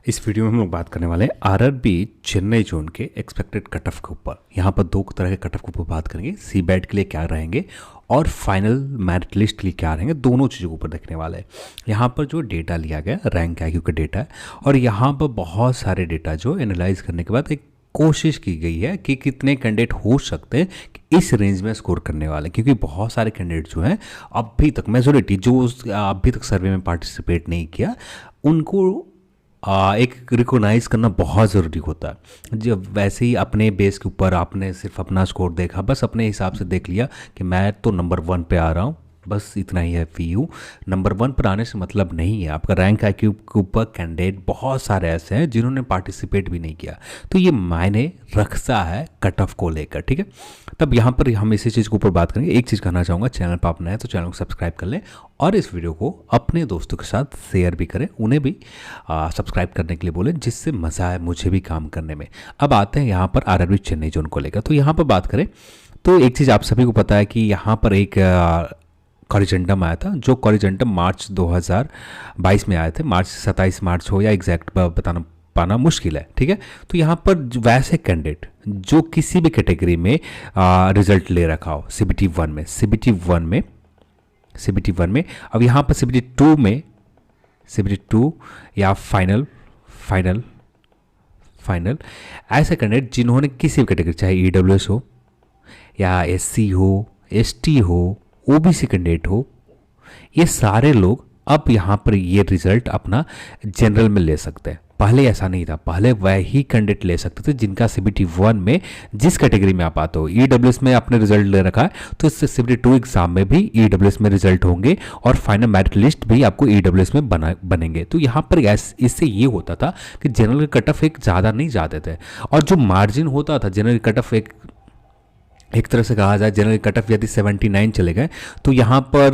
इस वीडियो में हम लोग बात करने वाले हैं आरआरबी चेन्नई जोन के एक्सपेक्टेड कट ऑफ के ऊपर। यहाँ पर दो तरह के कट ऑफ के ऊपर बात करेंगे, सी बैट के लिए क्या रहेंगे और फाइनल मेरिट लिस्ट के लिए क्या रहेंगे, दोनों चीज़ों के ऊपर देखने वाले हैं। यहाँ पर जो डेटा लिया गया रैंक आईक्यू का डेटा है और यहाँ पर बहुत सारे डेटा जो एनालाइज करने के बाद एक कोशिश की गई है कि कितने कैंडिडेट हो सकते हैं कि इस रेंज में स्कोर करने वाले, क्योंकि बहुत सारे कैंडिडेट जो हैं अभी तक मेजोरिटी जो अभी तक सर्वे में पार्टिसिपेट नहीं किया उनको एक रिकॉग्नाइज करना बहुत ज़रूरी होता है। जब वैसे ही अपने बेस के ऊपर आपने सिर्फ अपना स्कोर देखा, बस अपने हिसाब से देख लिया कि मैं तो नंबर 1 पे आ रहा हूँ, बस इतना ही है फीयू। नंबर 1 पर आने से मतलब नहीं है। आपका रैंक आईक्यू के ऊपर कैंडिडेट बहुत सारे ऐसे हैं जिन्होंने पार्टिसिपेट भी नहीं किया, तो ये मायने रखता है कट ऑफ को लेकर, ठीक है। तब यहाँ पर हम इसी चीज़ के ऊपर बात करेंगे। एक चीज़ कहना चाहूँगा, चैनल पर आप नए हैं तो चैनल को सब्सक्राइब कर लें और इस वीडियो को अपने दोस्तों के साथ शेयर भी करें, उन्हें भी सब्सक्राइब करने के लिए बोलें, जिससे मज़ा आए मुझे भी काम करने में। अब आते हैं यहाँ पर आरआरबी चेन्नई जोन को लेकर। तो यहाँ पर बात करें तो एक चीज़ आप सभी को पता है कि यहाँ पर एक कॉरिजेंडम आया था, जो कॉरिजेंडम मार्च 2022 में आए थे। मार्च 27 मार्च हो या एग्जैक्ट बताना पाना मुश्किल है, ठीक है। तो यहाँ पर वैसे कैंडिडेट जो किसी भी कैटेगरी में रिजल्ट ले रखा हो सीबीटी 1 में, अब यहाँ पर सीबीटी 2 या फाइनल ऐसे कैंडिडेट जिन्होंने किसी भी कैटेगरी, चाहे ईडब्ल्यूएस हो या एससी हो, एसटी हो, ओबीसी कैंडिडेट हो, ये सारे लोग अब यहाँ पर ये रिजल्ट अपना जनरल में ले सकते हैं। पहले ऐसा नहीं था, पहले वही कैंडिडेट ले सकते थे जिनका सीबीटी 1 में जिस कैटेगरी में आप आते हो। ईडब्ल्यूएस में आपने रिजल्ट ले रखा है तो इससे सीबीटी 2 एग्जाम में भी ईडब्ल्यूएस में रिजल्ट होंगे और फाइनल मेरिट लिस्ट भी आपको ईडब्ल्यूएस में बनेंगे। तो यहाँ पर इससे ये होता था कि जनरल कट ऑफ एक ज़्यादा नहीं जाते थे और जो मार्जिन होता था जनरल कट ऑफ एक तरह से कहा जाए, जनरल कट ऑफ यदि 79 चले गए तो यहाँ पर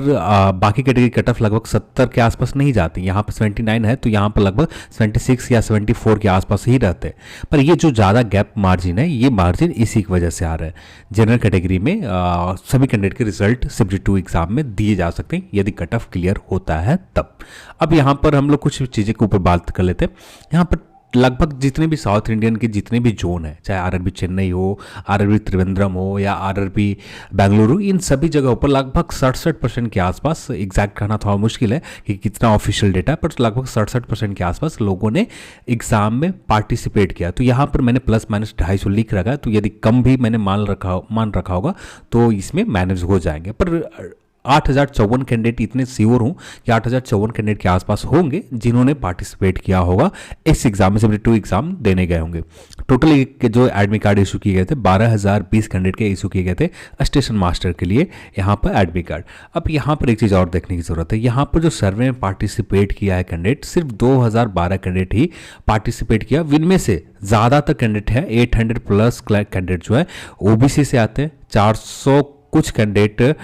बाकी कैटेगरी कट ऑफ लगभग 70 के आसपास नहीं जाती। यहाँ पर 79 है तो यहाँ पर लगभग 76 या 74 के आसपास ही रहते हैं। पर ये जो ज़्यादा गैप मार्जिन है, ये मार्जिन इसी की वजह से आ रहा है। जनरल कैटेगरी में सभी कैंडिडेट के रिजल्ट सीबीटी 2 एग्जाम में दिए जा सकते हैं यदि कट ऑफ क्लियर होता है तब। अब यहाँ पर हम लोग कुछ चीज़ें के ऊपर बात कर लेते हैं। यहाँ पर लगभग जितने भी साउथ इंडियन के जितने भी जोन है, चाहे आरआरबी चेन्नई हो, आरआरबी त्रिवेंद्रम हो या आरआरबी बेंगलुरु, इन सभी जगहों पर लगभग 67% के आसपास, एग्जैक्ट कहना थोड़ा मुश्किल है कि कितना ऑफिशियल डेटा है, पर लगभग 67% के आसपास लोगों ने एग्जाम में पार्टिसिपेट किया। तो यहाँ पर मैंने प्लस माइनस 250 लिख रखा है, तो यदि कम भी मैंने मान रखा होगा तो इसमें मैनेज हो जाएंगे। पर 8054 कैंडिडेट इतने श्योर हूँ कि 8054 कैंडिडेट के आसपास होंगे जिन्होंने पार्टिसिपेट किया होगा इस एग्जाम में, सीबीटी 2 एग्जाम देने गए होंगे। टोटल जो एडमिट कार्ड इशू किए गए थे 12020 कैंडिडेट के इशू किए गए थे स्टेशन मास्टर के लिए यहाँ पर एडमिट कार्ड। अब यहाँ पर एक चीज़ और देखने की जरूरत है, यहाँ पर जो सर्वे में पार्टिसिपेट किया है कैंडिडेट, सिर्फ 2012 कैंडिडेट ही पार्टिसिपेट किया। इनमें से ज़्यादातर कैंडिडेट है 800 प्लस कैंडिडेट जो है ओबीसी से आते हैं। 400 कुछ कैंडिडेट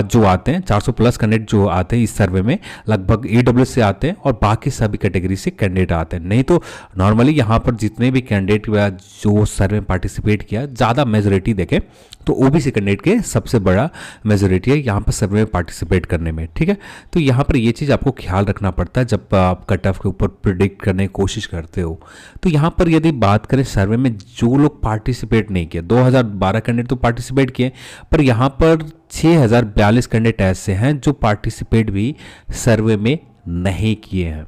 जो आते हैं, 400 प्लस कैंडिडेट जो आते हैं इस सर्वे में, लगभग ईडब्ल्यूएस से आते हैं और बाकी सभी कैटेगरी से कैंडिडेट आते हैं। नहीं तो नॉर्मली यहाँ पर जितने भी कैंडिडेट जो सर्वे में पार्टिसिपेट किया, ज़्यादा मेजोरिटी देखें तो ओबीसी कैंडिडेट के सबसे बड़ा मेजोरिटी है यहाँ पर सर्वे में पार्टिसिपेट करने में, ठीक है। तो यहाँ पर ये चीज़ आपको ख्याल रखना पड़ता है जब आप कट ऑफ के ऊपर प्रिडिक्ट करने की कोशिश करते हो। तो यहाँ पर यदि बात करें सर्वे में जो लोग पार्टिसिपेट नहीं किए, 2012 कैंडिडेट तो पार्टिसिपेट किए, पर यहाँ पर 6042 कैंडिडेट ऐसे हैं जो पार्टिसिपेट भी सर्वे में नहीं किए हैं।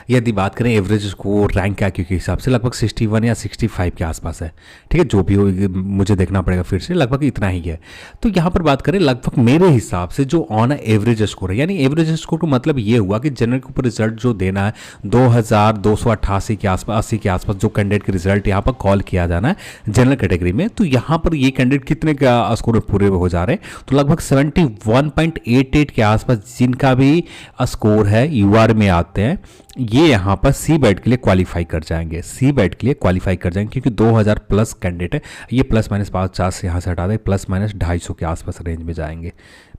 यदि बात करें एवरेज स्कोर रैंक आईक्यू के हिसाब से लगभग 61 या 65 के आसपास है, ठीक है। जो भी हो मुझे देखना पड़ेगा फिर से, लगभग इतना ही है। तो यहाँ पर बात करें लगभग मेरे हिसाब से जो ऑन एवरेज स्कोर है, यानी एवरेज स्कोर का मतलब ये हुआ कि जनरल के ऊपर रिजल्ट जो देना है 2288 के आसपास, 80 के आसपास जो कैंडिडेट के रिजल्ट यहाँ पर कॉल किया जाना है जनरल कैटेगरी में, तो यहाँ पर ये कैंडिडेट कितने का स्कोर पूरे हो जा रहे हैं, तो लगभग 71.88 के आसपास जिनका भी स्कोर है यूआर में आते हैं, ये यहाँ पर सी बैट के लिए क्वालिफाई कर जाएंगे। क्योंकि 2000 प्लस कैंडिडेट है, ये प्लस माइनस 50 से यहाँ से हटा दें, प्लस माइनस 250 के आसपास रेंज में जाएंगे।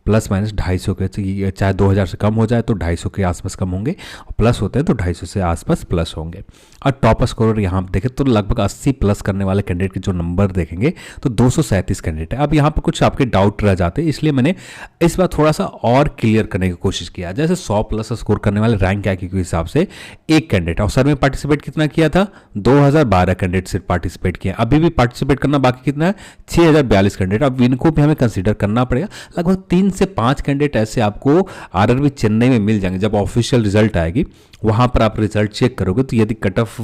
प्लस माइनस 250 के, चाहे 2000 से कम हो जाए तो 250 के आसपास कम होंगे, और प्लस होते हैं तो 250 से आसपास प्लस होंगे। और टॉप स्कोर यहाँ पर देखें तो लगभग 80 प्लस करने वाले कैंडिडेट के जो नंबर देखेंगे तो 237 कैंडिडेट है। अब यहाँ पर कुछ आपके डाउट रह जाते हैं, इसलिए मैंने इस बार थोड़ा सा और क्लियर करने की कोशिश किया। जैसे 100 प्लस स्कोर करने वाले रैंक IQ के हिसाब से एक कैंडिडेट, और सर में पार्टिसिपेट कितना किया था, 2012 कैंडिडेट सिर्फ पार्टिसिपेट किया। अभी भी पार्टिसिपेट करना बाकी कितना है, 6042 कैंडिडेट। अब इनको भी हमें कंसीडर करना पड़ेगा। लगभग 3 से 5 कैंडिडेट ऐसे आपको RRB चेन्नई में मिल जाएंगे। जब ऑफिशियल रिजल्ट आएगी वहां पर आप रिजल्ट चेक करोगे तो यदि कट ऑफ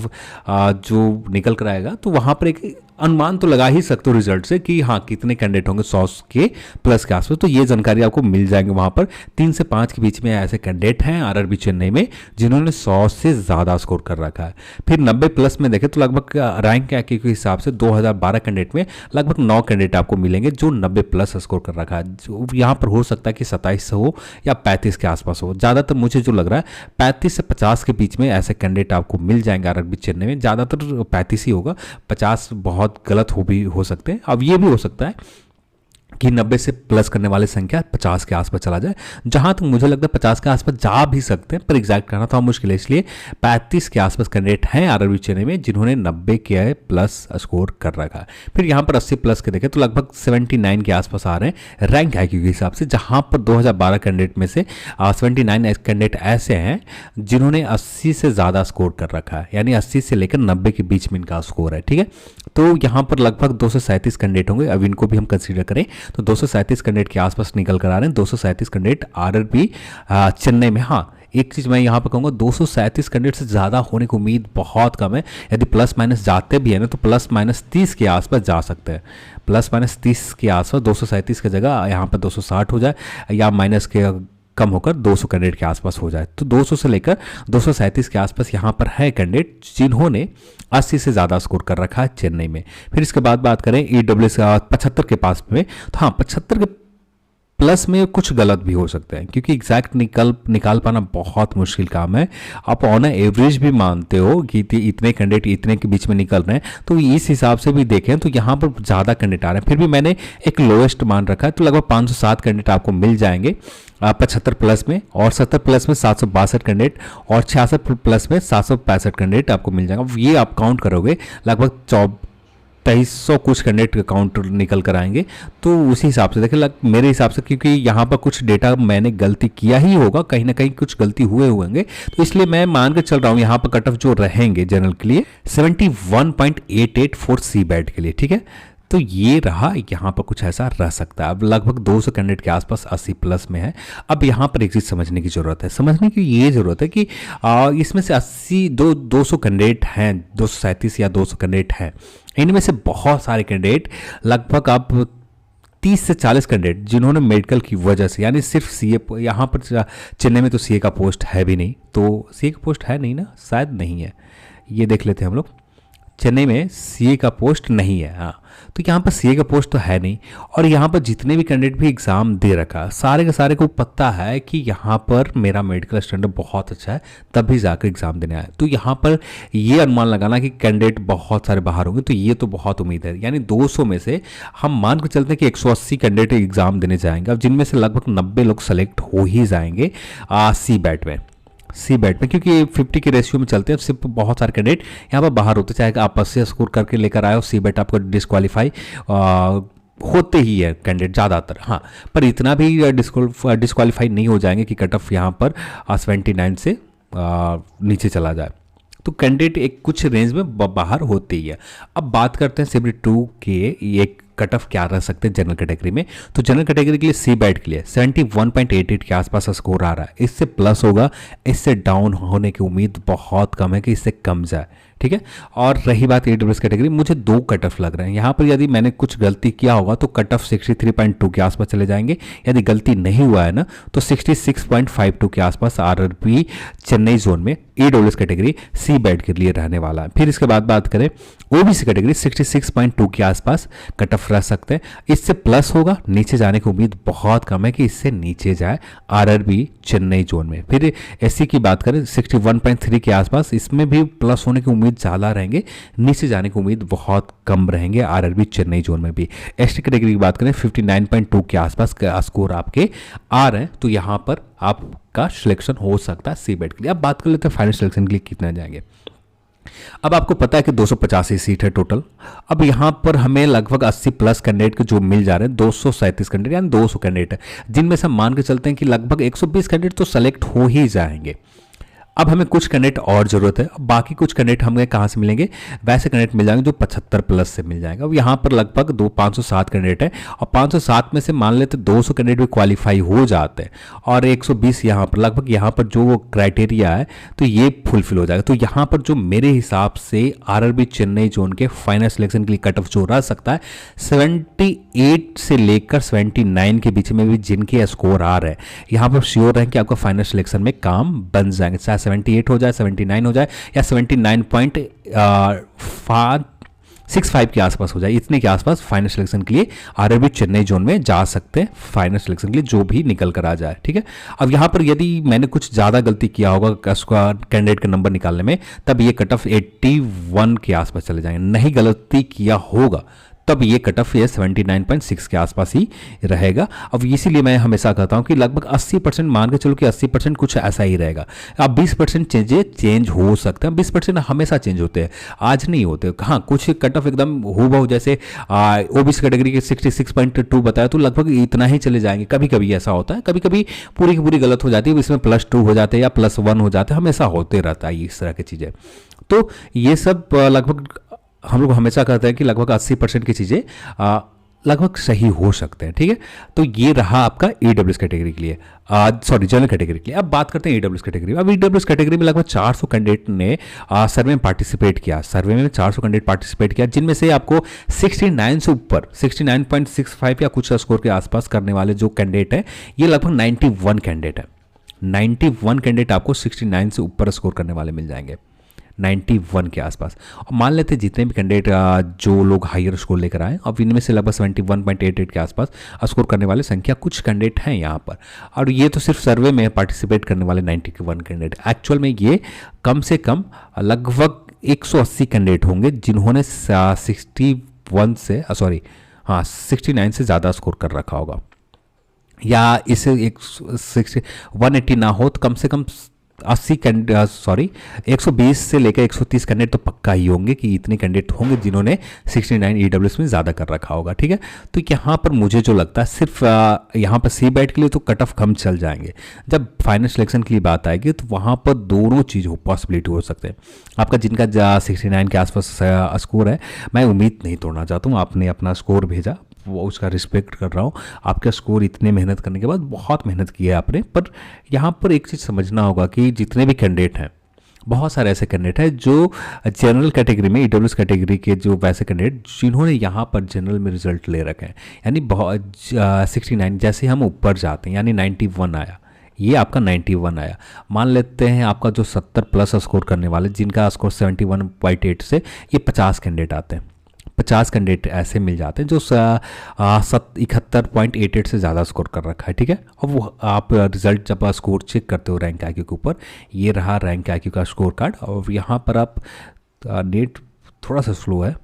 जो निकल कर आएगा तो वहां पर एक अनुमान तो लगा ही सकते हो रिजल्ट से कि हाँ कितने कैंडिडेट होंगे 100 के प्लस के आसपास। तो ये जानकारी आपको मिल जाएंगे वहां पर। 3 से 5 के बीच में ऐसे कैंडिडेट हैं RRB चेन्नई में जिन्होंने 100 से ज़्यादा स्कोर कर रखा है। फिर 90 प्लस में देखें तो लगभग रैंक IQ के हिसाब से 2012 कैंडिडेट में लगभग 9 कैंडिडेट आपको मिलेंगे जो 90 प्लस स्कोर कर रखा है। जो यहाँ पर हो सकता है कि 27 हो या 35 के आसपास हो। ज़्यादातर मुझे जो लग रहा है 35 से 50 के बीच में ऐसे कैंडिडेट आपको मिल जाएंगे RRB चेन्नई में। ज़्यादातर 35 ही होगा, 50 बहुत गलत हो सकते हैं। अब ये भी हो सकता है कि 90 से प्लस करने वाली संख्या 50 के आसपास चला जाए। जहां तक मुझे लगता है 50 के आसपास जा भी सकते हैं, पर एग्जैक्ट करना थोड़ा मुश्किल है, इसलिए 35 के आसपास कैंडिडेट हैं RRB चेन्नई में जिन्होंने 90 के प्लस स्कोर कर रखा है। फिर यहाँ पर 80 प्लस के देखें तो लगभग 79 के आसपास आ रहे हैं रैंक IQ के हिसाब से, जहां पर 2012 कैंडिडेट में से 79 कैंडिडेट ऐसे हैं जिन्होंने 80 से ज़्यादा स्कोर कर रखा है, यानी 80 से लेकर 90 के बीच में इनका स्कोर है। ठीक है, तो यहाँ पर लगभग 237 कैंडिडेट होंगे। अब इनको भी हम कंसीडर करें तो 237 कैंडिडेट के आसपास निकल कर आ रहे हैं। 237 कैंडिडेट RRB चेन्नई में। हाँ, एक चीज़ मैं यहाँ पर कहूँगा, 237 कैंडिडेट से ज़्यादा होने की उम्मीद बहुत कम है। यदि प्लस माइनस जाते भी है ना तो प्लस माइनस 30 के आसपास जा सकते हैं। प्लस माइनस 30 के आसपास 237 की जगह यहाँ पर 260 हो जाए या माइनस के कम होकर 200 कैंडिडेट के आसपास हो जाए। तो 200 से लेकर 237 के आसपास यहाँ पर है कैंडिडेट जिन्होंने 80 से ज़्यादा स्कोर कर रखा है चेन्नई में। फिर इसके बाद बात करें EWS 75 के पास में, तो हाँ 75 के प्लस में कुछ गलत भी हो सकते हैं क्योंकि एग्जैक्ट निकाल पाना बहुत मुश्किल काम है। आप ऑन एवरेज भी मानते हो कि इतने कैंडिडेट इतने के बीच में निकल रहे हैं, तो इस हिसाब से भी देखें तो यहाँ पर ज़्यादा कैंडिडेट आ रहे हैं। फिर भी मैंने एक लोएस्ट मान रखा है, तो लगभग 507 कैंडिडेट आपको मिल जाएंगे 75 प्लस में, और 70 प्लस में 762 कैंडिडेट, और 66 प्लस में 765 कैंडिडेट आपको मिल जाएगा। ये आप काउंट करोगे लगभग 2300 कुछ कैंडिडेट का काउंट निकल कर आएंगे। तो उसी हिसाब से देखिए मेरे हिसाब से, क्योंकि यहाँ पर कुछ डेटा मैंने गलती किया ही होगा, कहीं ना कहीं कुछ गलती हुए होंगे, तो इसलिए मैं मान कर चल रहा हूँ यहाँ पर कट ऑफ जो रहेंगे जनरल के लिए 71.88 फॉर CBAT के लिए। ठीक है, तो ये रहा, यहाँ पर कुछ ऐसा रह सकता है। अब लगभग 200 कैंडिडेट के आसपास 80 प्लस में है। अब यहाँ पर एक चीज़ समझने की ज़रूरत है, समझने की ये ज़रूरत है कि इसमें से 200 कैंडिडेट हैं, 237 या 200 कैंडिडेट हैं, इनमें से बहुत सारे कैंडिडेट लगभग आप 30 से 40 कैंडिडेट जिन्होंने मेडिकल की वजह से, यानी सिर्फ CA, यहाँ पर चेन्नई में तो CA का पोस्ट है भी नहीं, तो CA का पोस्ट है नहीं ना, शायद नहीं है, ये देख लेते हैं हम लोग। चेन्नई में CA का पोस्ट नहीं है, हाँ, तो यहाँ पर CA का पोस्ट तो है नहीं। और यहाँ पर जितने भी कैंडिडेट भी एग्ज़ाम दे रखा, सारे के सारे को पता है कि यहाँ पर मेरा मेडिकल स्टैंडर्ड बहुत अच्छा है, तभी जाकर एग्ज़ाम देने आए। तो यहाँ पर ये अनुमान लगाना कि कैंडिडेट बहुत सारे बाहर होंगे, तो ये तो बहुत उम्मीद है। यानी 200 में से हम मान कर चलते हैं कि 180 कैंडिडेट एग्ज़ाम देने जाएंगे, अब जिनमें से लगभग 90 लोग सेलेक्ट हो ही जाएंगे CBAT में, क्योंकि 50 के रेशियो में चलते हैं। सिर्फ बहुत सारे कैंडिडेट यहाँ पर बाहर होते, चाहे आप 80 स्कोर करके लेकर आए हो, CBAT आपको डिस्क्वालीफाई होते ही है कैंडिडेट ज़्यादातर। हाँ, पर इतना भी डिस्क्वालीफाई नहीं हो जाएंगे कि कट ऑफ यहाँ पर 79 से नीचे चला जाए। तो कैंडिडेट एक कुछ रेंज में बाहर होते ही है। अब बात करते हैं CBAT 2 के एक कट ऑफ क्या रह सकते हैं जनरल कैटेगरी में। तो जनरल कैटेगरी के लिए CBAT के लिए 71.88 के आसपास स्कोर आ रहा है। इससे प्लस होगा, इससे डाउन होने की उम्मीद बहुत कम है कि इससे कम जाए। ठीक है, और रही बात EWS कैटेगरी, मुझे 2 कट ऑफ लग रहे हैं। यहाँ पर यदि मैंने कुछ गलती किया होगा तो कट ऑफ 63.2 के आसपास चले जाएंगे। यदि गलती नहीं हुआ है ना तो 66.52 के आसपास RRB चेन्नई जोन में ईडब्ल्यूएस कैटेगरी सी बैड के लिए रहने वाला है। फिर इसके बाद बात करें ओबीसी कैटेगरी 66.2 के आसपास कट ऑफ रह सकते हैं। इससे प्लस होगा, नीचे जाने की उम्मीद बहुत कम है कि इससे नीचे जाए आरआरबी चेन्नई जोन में। फिर एससी की बात करें 61.3 के आसपास, इसमें भी प्लस होने की उम्मीद ज़्यादा रहेंगे, नीचे जाने की उम्मीद बहुत कम रहेंगे आरआरबी चेन्नई जोन में भी। एसटी कैटेगरी की बात करें 59.2 के आसपास का स्कोर आपके आ रहे हैं, तो यहाँ पर आपका सिलेक्शन हो सकता है सी बैड के लिए। अब बात कर लेते हैं फाइनल सिलेक्शन के लिए कितना जाएंगे। अब आपको पता है कि 285 सीट है टोटल। अब यहाँ पर हमें लगभग 80 प्लस कैंडिडेट के जो मिल जा रहे हैं, 237 कैंडिडेट यानी 200 कैंडिडेट है, जिनमें से हम मान के चलते हैं कि लगभग 120 कैंडिडेट तो सेलेक्ट हो ही जाएंगे। अब हमें कुछ कैंडिडेट और जरूरत है। अब बाकी कुछ कैंडिडेट हमें कहाँ से मिलेंगे, वैसे कैंडिडेट मिल जाएंगे जो 75 प्लस से मिल जाएंगे। अब यहाँ पर लगभग 507 कैंडिडेट है और 507 में से मान लेते 200 कैंडिडेट भी क्वालिफाई हो जाते हैं और 120 यहाँ पर लगभग यहाँ पर जो क्राइटेरिया है तो ये फुलफिल हो जाएगा। तो यहाँ पर जो मेरे हिसाब से आरआरबी चेन्नई जोन के फाइनल सिलेक्शन के लिए कट ऑफ जो रह सकता है 78 से लेकर 79 के बीच में भी जिनके स्कोर आ रहे हैं, यहाँ पर श्योर है कि आपका फाइनल सिलेक्शन में काम बन जाएंगे। चाहे 78 हो जाए, 79 हो जाए या 79.65 के आसपास हो जाए, इतने के आसपास फाइनल सिलेक्शन के लिए आरआरबी चेन्नई जोन में जा सकते हैं फाइनल सिलेक्शन के लिए, जो भी निकल कर आ जाए। ठीक है। अब यहाँ पर यदि मैंने कुछ ज़्यादा गलती किया होगा कैंडिडेट का नंबर निकालने में, तब ये कट ऑफ 81 के आसपास चले जाएंगे। नहीं गलती किया होगा तब ये कट ऑफ 79.6 के आसपास ही रहेगा। अब इसीलिए मैं हमेशा कहता हूं कि लगभग 80% मान के चलो कि 80% कुछ ऐसा ही रहेगा। अब 20% चेंज हो सकते हैं, 20% हमेशा चेंज होते हैं, आज नहीं होते। हाँ, कुछ कट ऑफ एकदम हूबहू जैसे ओबीसी कैटेगरी के 66.2 बताया तो लगभग इतना ही चले जाएंगे। कभी कभी ऐसा होता है, कभी कभी पूरी की पूरी गलत हो जाती है, इसमें +2 हो जाते हैं या +1 हो जाते हैं, हमेशा होते रहता है इस तरह की चीज़ें। तो ये सब लगभग हम लोग हमेशा कहते हैं कि लगभग 80% की चीज़ें लगभग सही हो सकते हैं। ठीक है। तो ये रहा आपका ईडब्ल्यूएस कैटेगरी के लिए, जनरल कैटेगरी के लिए। अब बात करते हैं ईडब्ल्यूएस कैटेगरी। अब ईडब्ल्यूएस कैटेगरी में लगभग 400 कैंडिडेट ने सर्वे में पार्टिसिपेट किया। सर्वे में 400 कैंडिडेट पार्टिसिपेट किया, जिनमें से आपको 69 से ऊपर 69.65 या कुछ स्कोर के आसपास करने वाले जो कैंडिडेट हैं, ये लगभग 91 कैंडिडेट है। 91 कैंडिडेट आपको 69 से ऊपर स्कोर करने वाले मिल जाएंगे, 91 के आसपास। और मान लेते हैं जितने भी कैंडिडेट जो लोग हायर स्कोर लेकर आए, अब इनमें से लगभग 71.88 के आसपास स्कोर करने वाले संख्या कुछ कैंडिडेट हैं यहाँ पर। और ये तो सिर्फ सर्वे में पार्टिसिपेट करने वाले 91 कैंडिडेट, एक्चुअल में ये कम से कम लगभग 180 कैंडिडेट होंगे जिन्होंने 69 से ज़्यादा स्कोर कर रखा होगा, या इसे 180 ना हो तो कम से कम 120 से लेकर 130 कैंडिडेट तो पक्का ही होंगे कि इतने कैंडिडेट होंगे जिन्होंने 69 ईडब्ल्यूएस में ज़्यादा कर रखा होगा। ठीक है। तो यहाँ पर मुझे जो लगता है सिर्फ यहाँ पर सी बैट के लिए तो कट ऑफ कम चल जाएंगे। जब फाइनल सिलेक्शन की बात आएगी तो वहाँ पर दोनों चीज़ पॉसिबिलिटी हो सकते हैं। आपका जिनका 69 के आसपास स्कोर है, मैं उम्मीद नहीं तोड़ना चाहता हूँ, आपने अपना स्कोर भेजा, वो उसका रिस्पेक्ट कर रहा हूँ। आपका स्कोर इतने मेहनत करने के बाद बहुत मेहनत की है आपने, पर यहाँ पर एक चीज़ समझना होगा कि जितने भी कैंडिडेट हैं, बहुत सारे ऐसे कैंडिडेट हैं जो जनरल कैटेगरी में, ईडब्ल्यूएस कैटेगरी के जो वैसे कैंडिडेट जिन्होंने यहाँ पर जनरल में रिजल्ट ले रखे हैं, यानी बहुत 69 जैसे हम ऊपर जाते हैं, यानी 91 आया, ये आपका 91 आया। मान लेते हैं आपका जो 70 प्लस स्कोर करने वाले, जिनका स्कोर 71.8 से ये 50 कैंडिडेट आते हैं, 50 कैंडिडेट ऐसे मिल जाते हैं जो 71.88 से ज़्यादा स्कोर कर रखा है। ठीक है। और वो आप रिजल्ट जब स्कोर चेक करते हो रैंक आईक्यू के ऊपर, ये रहा रैंक आईक्यू का स्कोर कार्ड, और यहाँ पर आप नेट थोड़ा सा स्लो है,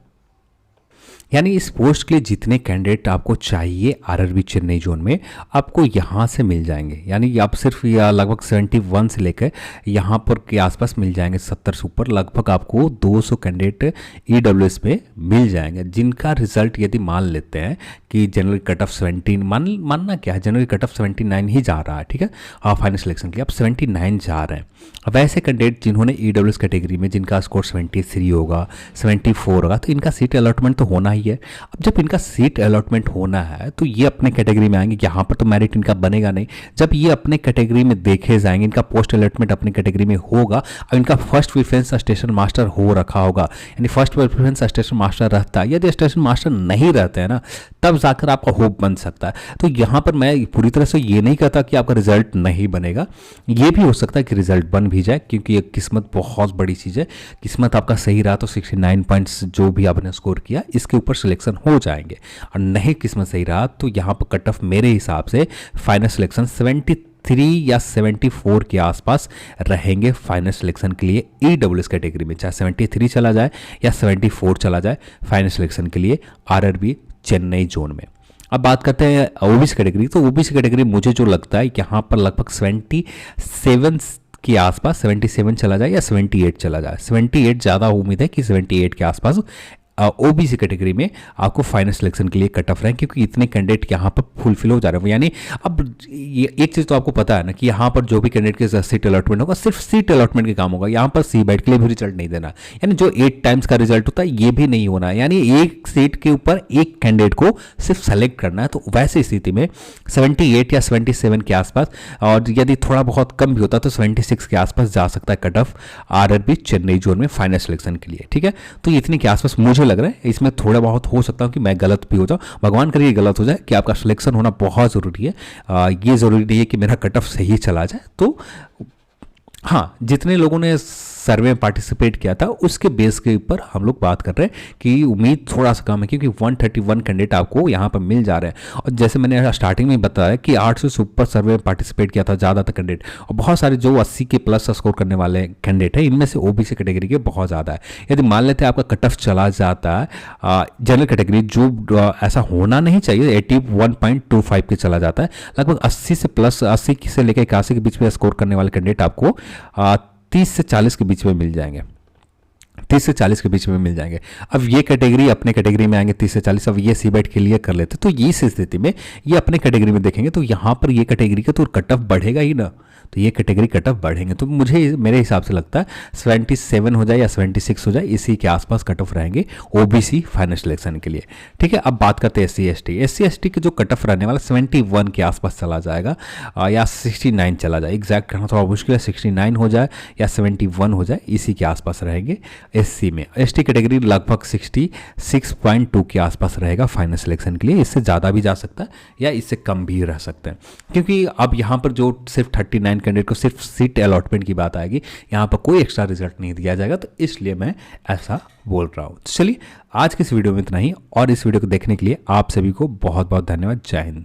यानी इस पोस्ट के लिए जितने कैंडिडेट आपको चाहिए आरआरबी चेन्नई जोन में, आपको यहाँ से मिल जाएंगे। यानी आप सिर्फ लगभग 71 से लेकर यहाँ पर के आसपास मिल जाएंगे, 70 से ऊपर लगभग आपको 200 कैंडिडेट ईडब्ल्यूएस पे मिल जाएंगे, जिनका रिजल्ट यदि मान लेते हैं कि जनरल कट ऑफ 17 मानना क्या है, जनरल कट ऑफ 79 ही जा रहा है। ठीक है। फाइनल सिलेक्शन के लिए आप 79 जा रहे हैं। अब ऐसे कैंडिडेट जिन्होंने ईडब्ल्यूएस कैटेगरी में जिनका स्कोर 73 होगा, 74 होगा, तो इनका सीट अलॉटमेंट तो होना ही है। अब जब इनका सीट अलॉटमेंट होना है तो ये अपने कैटेगरी में आएंगे, यहाँ पर तो मेरिट इनका बनेगा नहीं। जब ये अपने कैटेगरी में देखे जाएंगे, इनका पोस्ट अलॉटमेंट अपनी कैटेगरी में होगा और इनका फर्स्ट प्रेफरेंस स्टेशन मास्टर हो रखा होगा, यानी फर्स्ट प्रेफरेंस स्टेशन मास्टर रहता है। यदि स्टेशन मास्टर नहीं रहते हैं ना, तब जाकर आपका होप बन सकता है। तो यहाँ पर मैं पूरी तरह से ये नहीं कहता कि आपका रिजल्ट नहीं बनेगा, ये भी हो सकता है कि रिजल्ट बन भी जाए, क्योंकि ये किस्मत बहुत बड़ी चीज़ है। किस्मत आपका सही रहा तो 69 पॉइंट्स जो भी आपने स्कोर किया इसके ऊपर सिलेक्शन हो जाएंगे, और नहीं किस्मत सही रहा तो यहाँ पर कट ऑफ मेरे हिसाब से फाइनल सिलेक्शन 73 या 74 के आसपास रहेंगे फाइनल सिलेक्शन के लिए ईडब्ल्यूएस कैटेगरी में, चाहे 73 चला जाए या 74 चला जाए फाइनल सिलेक्शन के लिए आरआरबी चेन्नई जोन में। अब बात करते हैं ओबीसी कैटेगरी। तो ओबीसी कैटेगरी मुझे जो लगता है यहाँ पर लगभग 77 के आसपास, 77 चला जाए या 78 चला जाए, 78 ज़्यादा उम्मीद है कि 78 के आसपास ओबीसी कैटेगरी में आपको फाइनल सिलेक्शन के लिए कट ऑफ रहे, क्योंकि इतने कैंडिडेट यहाँ पर फुलफिल हो जा रहे हैं। यानी अब ये एक चीज़ तो आपको पता है ना कि यहाँ पर जो भी कैंडिडेट के सीट अलॉटमेंट होगा सिर्फ सीट अलॉटमेंट के काम होगा, यहाँ पर सी बैट के लिए भी रिजल्ट नहीं देना, यानी जो 8 टाइम्स का रिजल्ट होता है ये भी नहीं होना, यानी एक सीट के ऊपर एक कैंडिडेट को सिर्फ सेलेक्ट करना है। तो वैसे स्थिति में 78 या 77 के आसपास, और यदि थोड़ा बहुत कम भी होता तो 76 के आसपास जा सकता है cut off RRB Chennai zone में फाइनल सिलेक्शन के लिए, ठीक है। तो इतने के आसपास मुझे लग रहा है, इसमें थोड़ा बहुत हो सकता है कि मैं गलत भी हो जाऊं, भगवान करिए गलत हो जाए, कि आपका सिलेक्शन होना बहुत ज़रूरी है। ये ज़रूरी नहीं है कि मेरा कट ऑफ सही चला जाए। तो हाँ, जितने लोगों ने सर्वे में पार्टिसिपेट किया था उसके बेस के ऊपर हम लोग बात कर रहे हैं कि उम्मीद थोड़ा सा कम है, क्योंकि 131 कैंडिडेट आपको यहाँ पर मिल जा रहे हैं। और जैसे मैंने स्टार्टिंग में बताया कि 800 से ऊपर सर्वे में पार्टिसिपेट किया था ज़्यादातर कैंडिडेट, और बहुत सारे जो 80 के प्लस स्कोर करने वाले कैंडिडेट हैं इनमें से ओबीसी कैटेगरी के बहुत ज़्यादा है। यदि मान लेते हैं आपका कट ऑफ चला जाता है जनरल कैटेगरी, जो ऐसा होना नहीं चाहिए, 81.25 के चला जाता है, लगभग 80 से प्लस 80 से लेकर 81 के बीच में स्कोर करने वाले कैंडिडेट आपको 30 से 40 के बीच में मिल जाएंगे, 30 से 40 के बीच में मिल जाएंगे। अब ये कैटेगरी अपने कैटेगरी में आएंगे 30 से 40, अब ये सी बैट के लिए कर लेते, तो इस स्थिति में ये अपने कैटेगरी में देखेंगे तो यहाँ पर ये कैटेगरी का तो कट ऑफ बढ़ेगा ही ना, तो ये कैटेगरी कट ऑफ बढ़ेंगे। तो मुझे मेरे हिसाब से लगता है 77 हो जाए या 76 हो जाए, इसी के आसपास कट ऑफ रहेंगे ओबीसी फाइनल सिलेक्शन के लिए, ठीक है। अब बात करते हैं एससी एसटी के जो कट ऑफ रहने वाला 71 के आसपास चला जाएगा या 69 चला जाए, एग्जैक्ट करना थोड़ा मुश्किल है, 69 हो जाए या 71 हो जाए, इसी के आसपास रहेंगे एससी में। एसटी कैटेगरी लगभग 66.2 के आसपास रहेगा फाइनल सिलेक्शन के लिए, इससे ज़्यादा भी जा सकता है या इससे कम भी रह सकते हैं, क्योंकि अब यहाँ पर जो सिर्फ 39 कैंडिडेट को सिर्फ सीट अलॉटमेंट की बात आएगी, यहाँ पर कोई एक्स्ट्रा रिजल्ट नहीं दिया जाएगा, तो इसलिए मैं ऐसा बोल रहा हूँ। चलिए आज की इस वीडियो में इतना ही, और इस वीडियो को देखने के लिए आप सभी को बहुत बहुत धन्यवाद। जय हिंद।